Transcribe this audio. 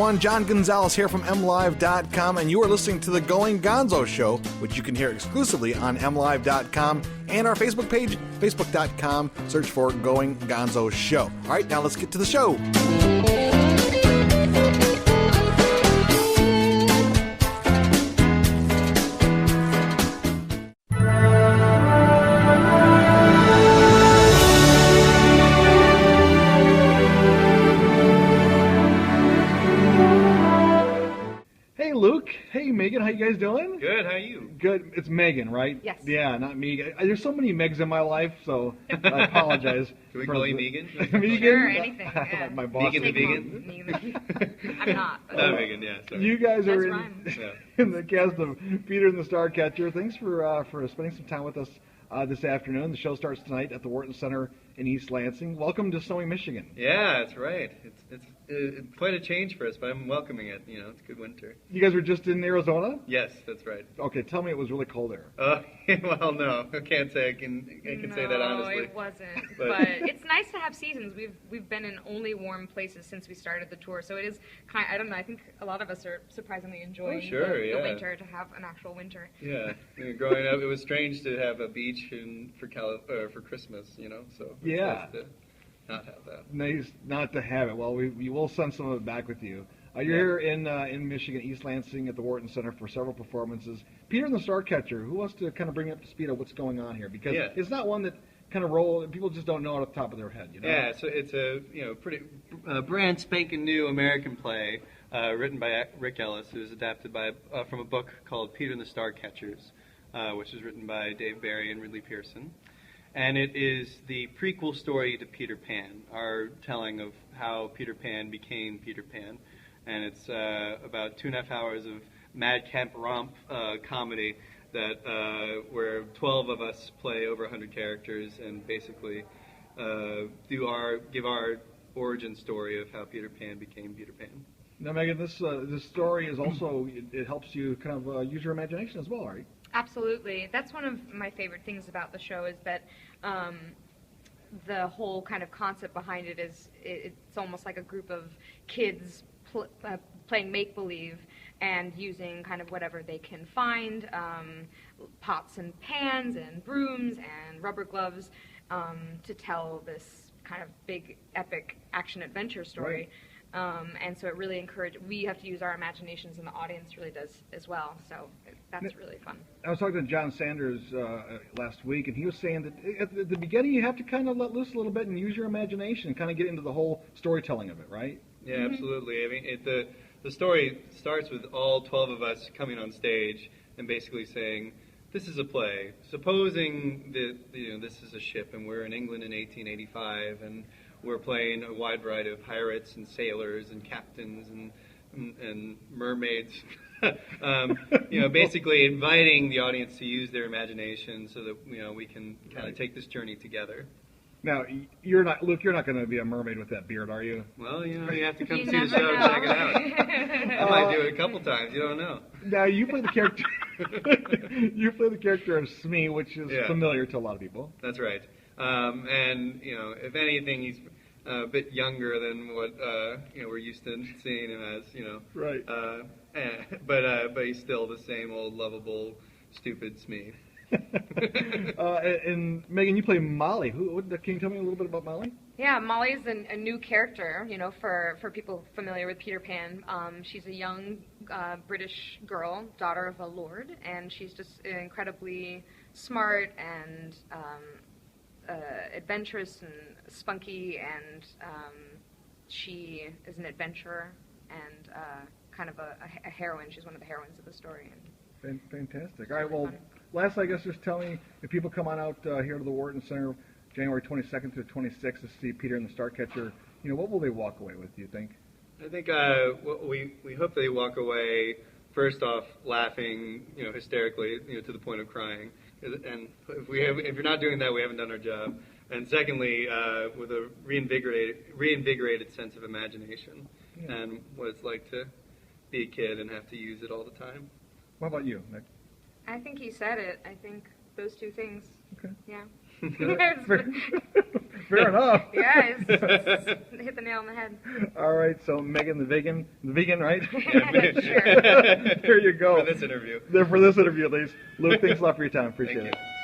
everyone. John Gonzalez here from MLive.com, and you are listening to The Going Gonzo Show, which you can hear exclusively on MLive.com and our Facebook page, Facebook.com. Search for Going Gonzo Show. All right, now let's get to the show. Luke, hey Megan, how you guys doing? Good, how are you? Good. It's Megan, right? Yes. Yeah, not me. There's so many Megs in my life, so I apologize. Can we call you Megan? Megan? Sure, anything. Yeah. My boss. Megan the Vegan? I'm not. Not Megan, yeah. Sorry. You guys are That's in the cast of Peter and the Starcatcher. Thanks for spending some time with us this afternoon. The show starts tonight at the Wharton Center in East Lansing. Welcome to snowy Michigan. Yeah, that's right. It's quite a change for us, but I'm welcoming it. You know, it's good winter. You guys were just in Arizona? Yes, that's right. Okay, tell me it was really cold there. Well, no, I can't say I can say that honestly. No, it wasn't. But it's nice to have seasons. We've been in only warm places since we started the tour, so it is kind. I don't know. I think a lot of us are surprisingly enjoying the winter, to have an actual winter. Yeah, growing up, it was strange to have a beach for Christmas. You know, so it's nice to not have that. Nice not to have it. Well, we will send some of it back with you. You're here in Michigan, East Lansing, at the Wharton Center for several performances. Peter and the Starcatcher, who wants to kind of bring up to speed of what's going on here? Because it's not one that kind of people just don't know it off the top of their head. You know? Yeah, so it's a pretty brand spanking new American play written by Rick Ellis, who's adapted from a book called Peter and the Starcatchers, which is written by Dave Barry and Ridley Pearson. And it is the prequel story to Peter Pan, our telling of how Peter Pan became Peter Pan. And it's about 2.5 hours of madcap romp comedy that where 12 of us play over 100 characters and basically give our origin story of how Peter Pan became Peter Pan. Now, Megan, this story is also, it helps you kind of use your imagination as well, right? Absolutely. That's one of my favorite things about the show, is that the whole kind of concept behind it is it's almost like a group of kids playing make-believe and using kind of whatever they can find, pots and pans and brooms and rubber gloves, to tell this kind of big, epic action-adventure story. Right. And so it really we have to use our imaginations, and the audience really does as well. So that's really fun. I was talking to John Sanders last week, and he was saying that at the beginning you have to kind of let loose a little bit and use your imagination and kind of get into the whole storytelling of it, right? Yeah, absolutely. I mean, the story starts with all 12 of us coming on stage and basically saying, this is a play. Supposing that this is a ship and we're in England in 1885 and we're playing a wide variety of pirates and sailors and captains and mermaids. Basically inviting the audience to use their imagination so that we can kind of take this journey together. Now, you're not going to be a mermaid with that beard, are you? Well, you have to come see the show and check it out. I might do it a couple times. You don't know. Now, you play the character. You play the character of Smee, which is familiar to a lot of people. That's right. And if anything, he's a bit younger than what we're used to seeing him as. Right. But he's still the same old lovable, stupid Smee. And Megan, you play Molly. Can you tell me a little bit about Molly? Yeah, Molly's a new character, for people familiar with Peter Pan. She's a young British girl, daughter of a lord, and she's just incredibly smart and adventurous and spunky, and she is an adventurer and kind of a heroine. She's one of the heroines of the story. Fantastic. All right, well, last, I guess, just tell me, if people come on out here to the Wharton Center January 22nd through 26th to see Peter and the Starcatcher, what will they walk away with, do you think? I think we hope they walk away, first off, laughing, hysterically, to the point of crying. And if you're not doing that, we haven't done our job. And secondly, with a reinvigorated sense of imagination and what it's like to be a kid and have to use it all the time. What about you, Nick? I think you said it. I think those two things. Okay. Yeah. Fair enough. Yeah, it's hit the nail on the head. All right, so Megan the vegan, right? Sure. There you go. For this interview. For this interview, at least. Luke, thanks a lot for your time. Appreciate Thank it. you.